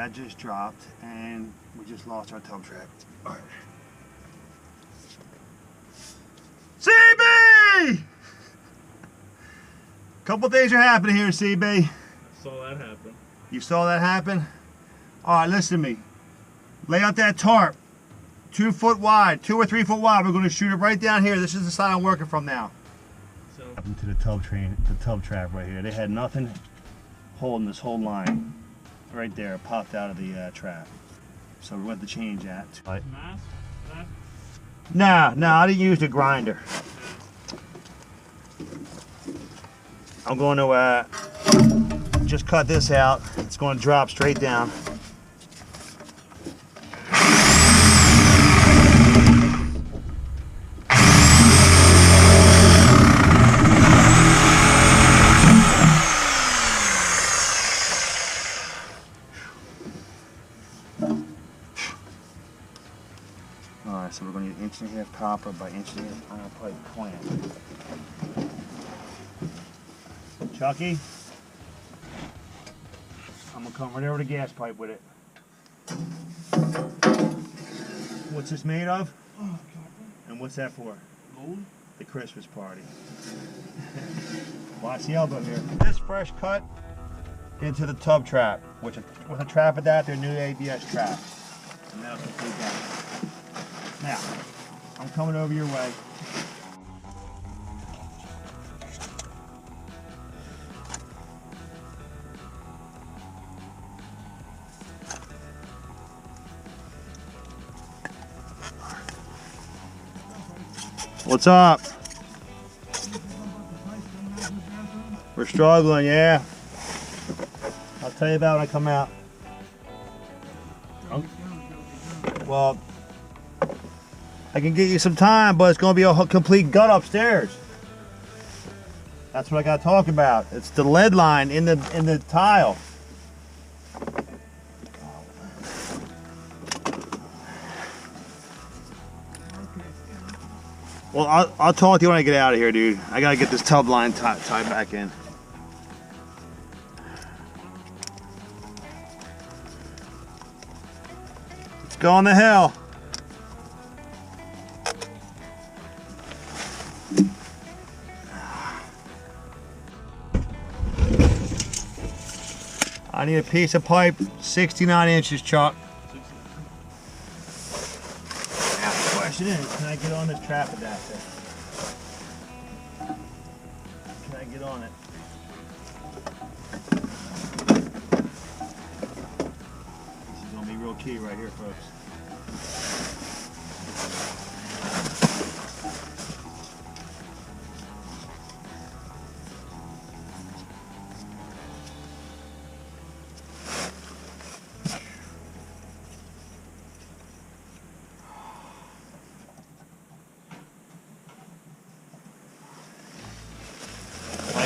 that just dropped, and we just lost our tub trap. All right. CB! Couple things are happening here, CB. Saw that happen. You saw that happen? All right, listen to me. Lay out that tarp, 2 foot wide, 2 or 3 foot wide. We're going to shoot it right down here. This is the side I'm working from now. So Into the tub trap right here. They had nothing holding this whole line. Right there, it popped out of the trap. So we went to change that. mass? No, I didn't use the grinder. I'm going to just cut this out. It's going to drop straight down. Alright, so we're going to use 1.5 inch copper by 1.5 inch iron pipe clamp. Chucky, I'm going to come right over the gas pipe with it. What's this made of? Oh, And what's that for? gold? The Christmas party. Watch the elbow here. This fresh cut into the tub trap, with a trap adapter, new ABS trap. And that'll complete that. Now, I'm coming over your way. What's up? We're struggling, yeah. I'll tell you about it when I come out. Well, I can get you some time, but it's going to be a complete gut upstairs. That's what I got to talk about. It's the lead line in the tile. Well, I'll talk to you when I get out of here, dude. I got to get this tub line tied back in. Let's go on the hill. I need a piece of pipe, 69 inches, Chuck. Now the question is, can I get on this trap adapter? Can I get on it? This is going to be real key right here, folks.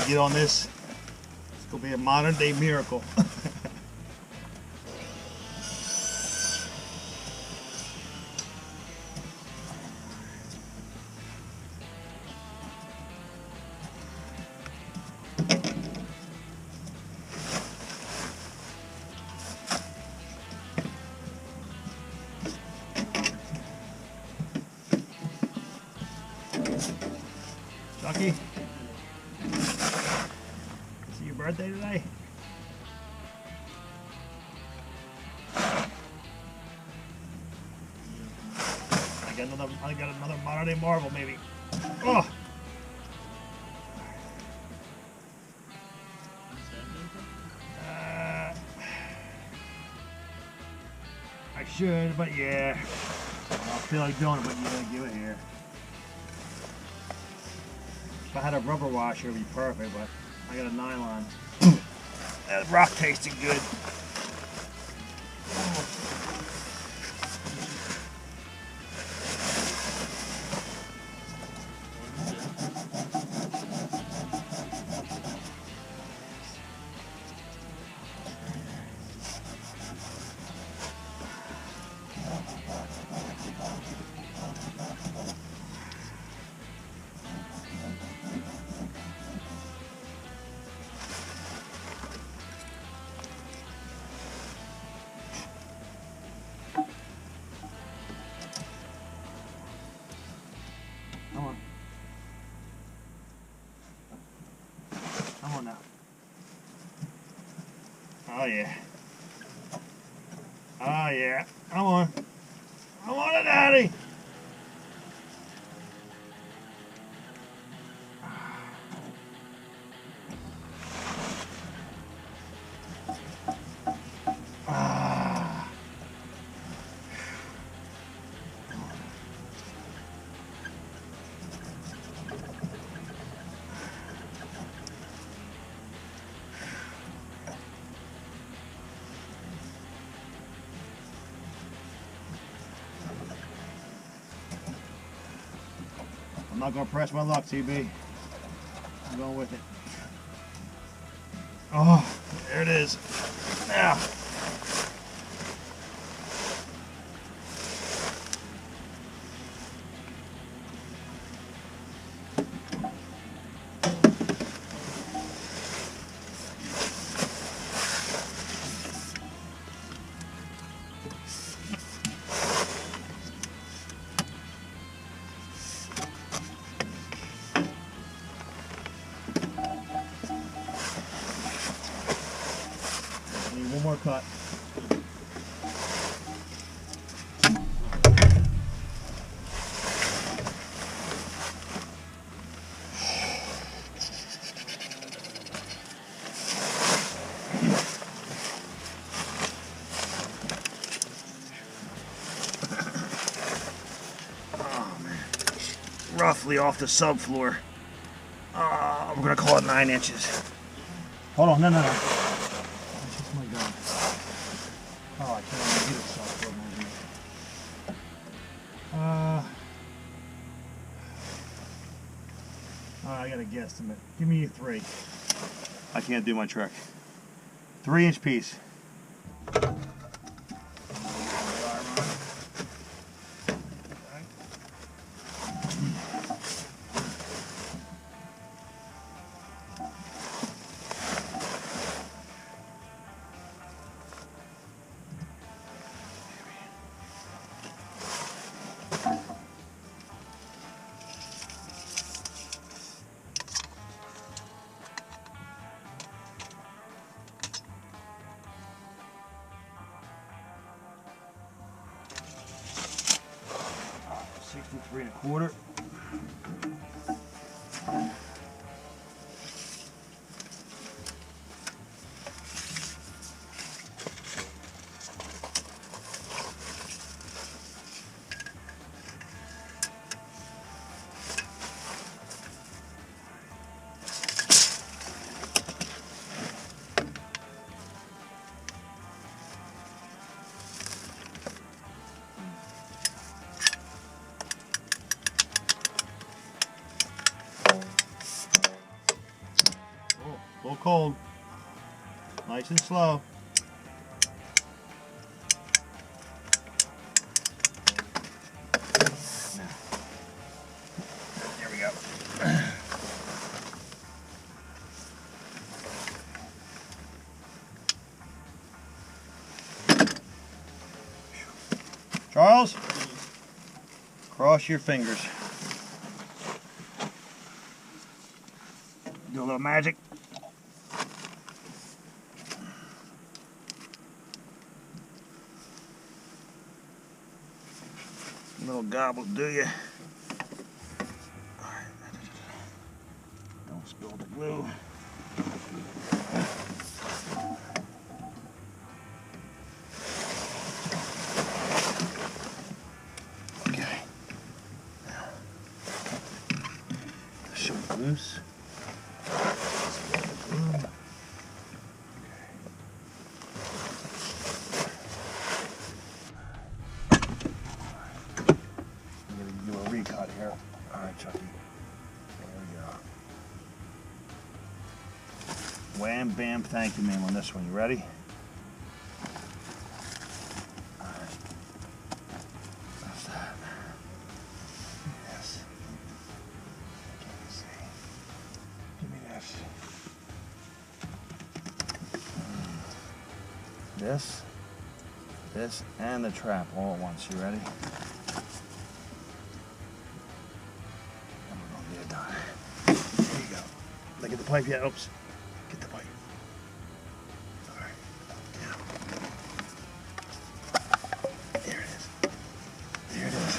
Get on this, it's gonna be a modern day miracle. Chucky? Birthday today? I got another modern day marvel maybe. Oh! I should, but yeah. I don't feel like doing it, but you gotta do it here. If I had a rubber washer, it'd be perfect, but I got a nylon. That rock tasted good. Come on now. Oh yeah. Oh yeah. Come on. Come on, Daddy. Ah. I'm not going to press my luck, CB. I'm going with it. Oh, there it is. Now. Need one more cut. Oh man, roughly off the subfloor. I'm gonna call it 9 inches. Hold on, no. Oh my God. Oh, I can't even get it soft. I got a guesstimate. Give me a 3. I can't do my trick. 3-inch piece. Three and a quarter. A little cold. Nice and slow. There we go. Charles, cross your fingers. Do a little magic. A little gobble, do you? Alright. Don't spill the glue. Okay. Now, this should be loose. Recut here. Alright, Chucky. There we go. Wham, bam, thank you, ma'am, on this one. You ready? Alright. That's that. Yes. Let me see. Give me this. This, and the trap all at once. You ready? There you go. Look at the pipe. Yeah, oops. Get the bite. All right. Now. There it is. There it is.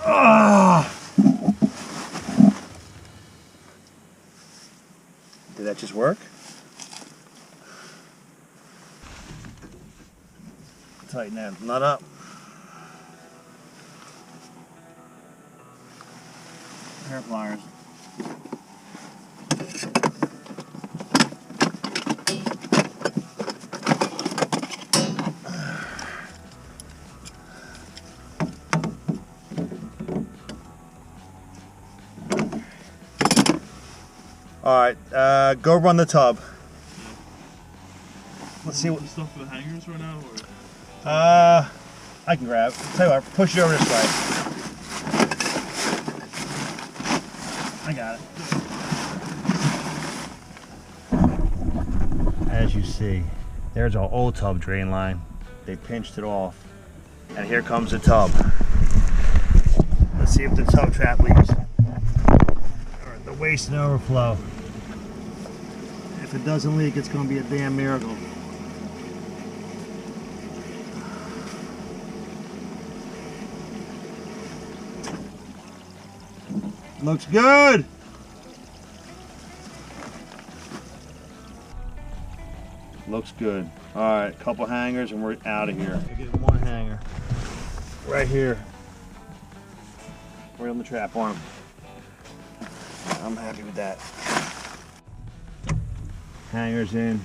Ah! Did that just work? Tighten that nut up. Hair pliers. All right, go run the tub. Let's see what stuff for the hangers right now, or I can grab. Tell you what, push it over this way. I got it. As you see, there's our old tub drain line. They pinched it off, and here comes the tub. Let's see if the tub trap leaks or the waste and overflow. If it doesn't leak, it's going to be a damn miracle. Looks good. Looks good. All right, couple hangers and we're out of here. I get one hanger right here. Right on the trap arm. I'm happy with that. Hangers in.